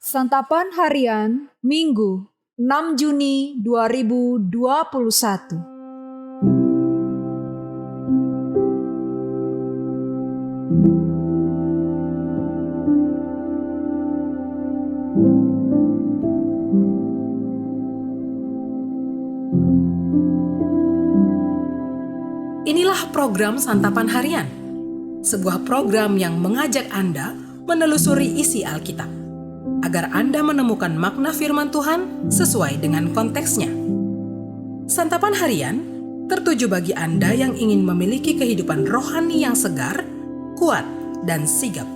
Santapan Harian Minggu 6 Juni 2021. Inilah program Santapan Harian, sebuah program yang mengajak Anda menelusuri isi Alkitab, agar Anda menemukan makna firman Tuhan sesuai dengan konteksnya. Santapan Harian tertuju bagi Anda yang ingin memiliki kehidupan rohani yang segar, kuat, dan sigap.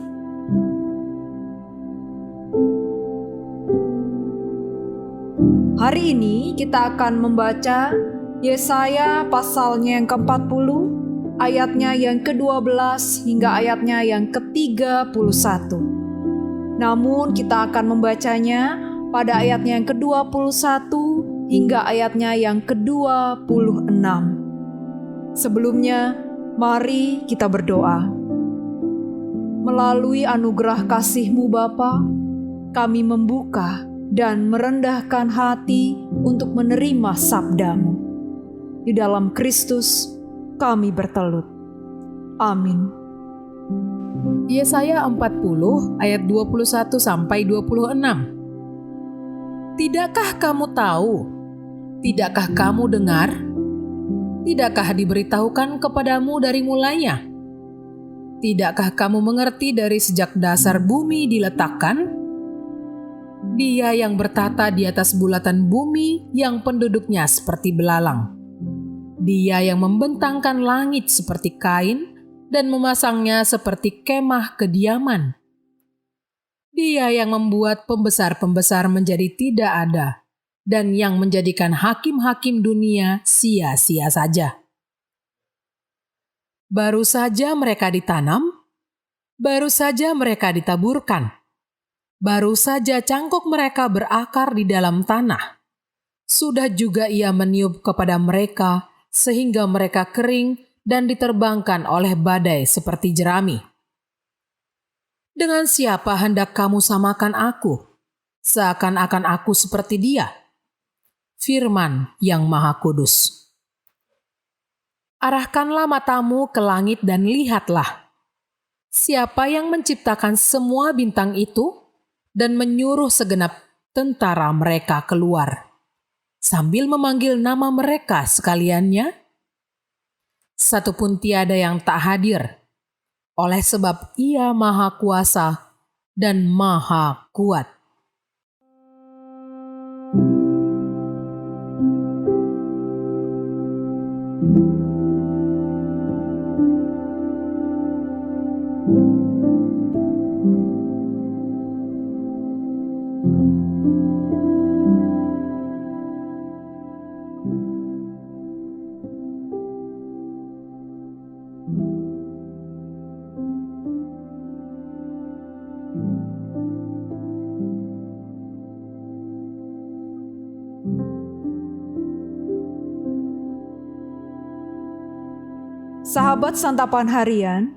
Hari ini kita akan membaca Yesaya pasalnya yang ke-40, ayatnya yang ke-12 hingga ayatnya yang ke-31. Namun kita akan membacanya pada ayatnya yang ke-21 hingga ayatnya yang ke-26. Sebelumnya, mari kita berdoa. Melalui anugerah kasih-Mu Bapa, kami membuka dan merendahkan hati untuk menerima sabda-Mu. Di dalam Kristus kami bertelut. Amin. Yesaya 40 ayat 21 sampai 26. Tidakkah kamu tahu? Tidakkah kamu dengar? Tidakkah diberitahukan kepadamu dari mulanya? Tidakkah kamu mengerti dari sejak dasar bumi diletakkan? Dia yang bertata di atas bulatan bumi yang penduduknya seperti belalang. Dia yang membentangkan langit seperti kain dan memasangnya seperti kemah kediaman. Dia yang membuat pembesar-pembesar menjadi tidak ada dan yang menjadikan hakim-hakim dunia sia-sia saja. Baru saja mereka ditanam, baru saja mereka ditaburkan, baru saja cangkok mereka berakar di dalam tanah. Sudah juga ia meniup kepada mereka sehingga mereka kering dan diterbangkan oleh badai seperti jerami. Dengan siapa hendak kamu samakan aku? Seakan-akan aku seperti dia. Firman yang Maha Kudus. Arahkanlah matamu ke langit dan lihatlah. Siapa yang menciptakan semua bintang itu dan menyuruh segenap tentara mereka keluar, sambil memanggil nama mereka sekaliannya? Satupun tiada yang tak hadir, oleh sebab Ia Maha Kuasa dan Maha Kuat. Sahabat Santapan Harian,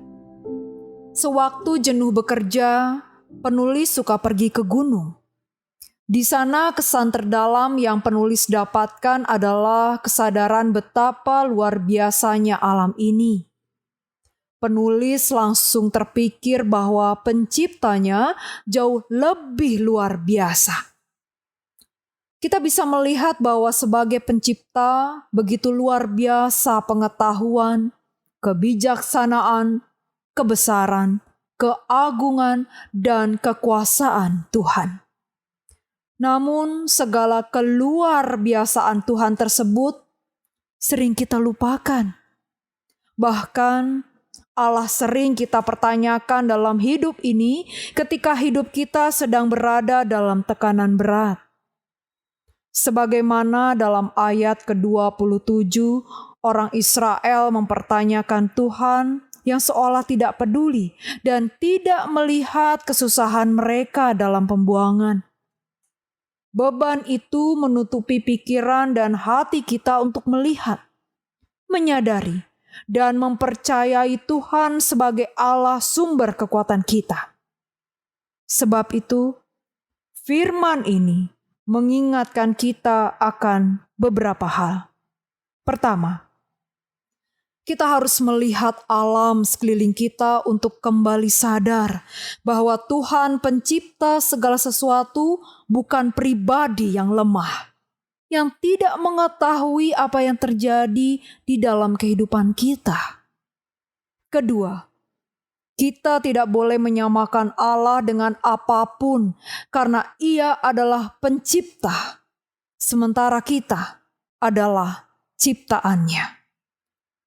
sewaktu jenuh bekerja, penulis suka pergi ke gunung. Di sana kesan terdalam yang penulis dapatkan adalah kesadaran betapa luar biasanya alam ini. Penulis langsung terpikir bahwa penciptanya jauh lebih luar biasa. Kita bisa melihat bahwa sebagai pencipta begitu luar biasa pengetahuan, kebijaksanaan, kebesaran, keagungan, dan kekuasaan Tuhan. Namun segala keluar biasaan Tuhan tersebut sering kita lupakan. Bahkan Allah sering kita pertanyakan dalam hidup ini ketika hidup kita sedang berada dalam tekanan berat. Sebagaimana dalam ayat ke-27, orang Israel mempertanyakan Tuhan yang seolah tidak peduli dan tidak melihat kesusahan mereka dalam pembuangan. Beban itu menutupi pikiran dan hati kita untuk melihat, menyadari, dan mempercayai Tuhan sebagai Allah sumber kekuatan kita. Sebab itu, Firman ini mengingatkan kita akan beberapa hal. Pertama, kita harus melihat alam sekeliling kita untuk kembali sadar bahwa Tuhan pencipta segala sesuatu bukan pribadi yang lemah, yang tidak mengetahui apa yang terjadi di dalam kehidupan kita. Kedua, kita tidak boleh menyamakan Allah dengan apapun karena Ia adalah pencipta, sementara kita adalah ciptaannya.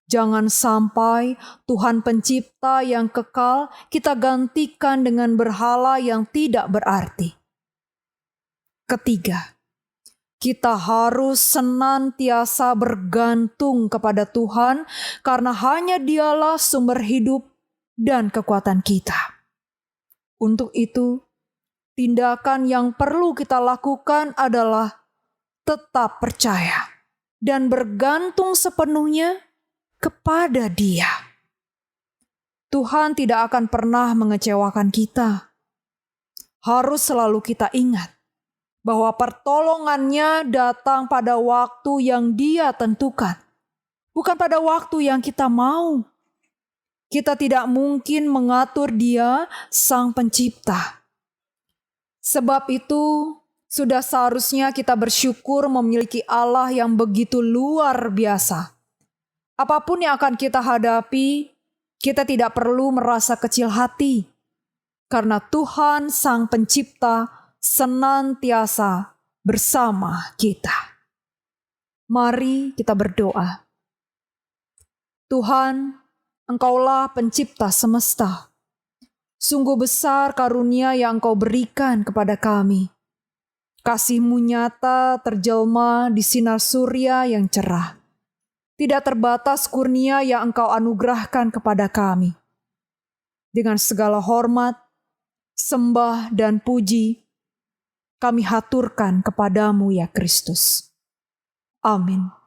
Jangan sampai Tuhan pencipta yang kekal kita gantikan dengan berhala yang tidak berarti. Ketiga, kita harus senantiasa bergantung kepada Tuhan karena hanya Dialah sumber hidup dan kekuatan kita. Untuk itu, tindakan yang perlu kita lakukan adalah tetap percaya dan bergantung sepenuhnya kepada Dia. Tuhan tidak akan pernah mengecewakan kita. Harus selalu kita ingat bahwa pertolongannya datang pada waktu yang Dia tentukan, bukan pada waktu yang kita mau. Kita tidak mungkin mengatur Dia, Sang Pencipta. Sebab itu, sudah seharusnya kita bersyukur memiliki Allah yang begitu luar biasa. Apapun yang akan kita hadapi, kita tidak perlu merasa kecil hati. Karena Tuhan Sang Pencipta senantiasa bersama kita. Mari kita berdoa. Tuhan, Engkaulah pencipta semesta. Sungguh besar karunia yang Engkau berikan kepada kami. Kasih-Mu nyata terjelma di sinar surya yang cerah. Tidak terbatas kurnia yang Engkau anugerahkan kepada kami. Dengan segala hormat, sembah dan puji, kami haturkan kepadamu ya Kristus. Amin.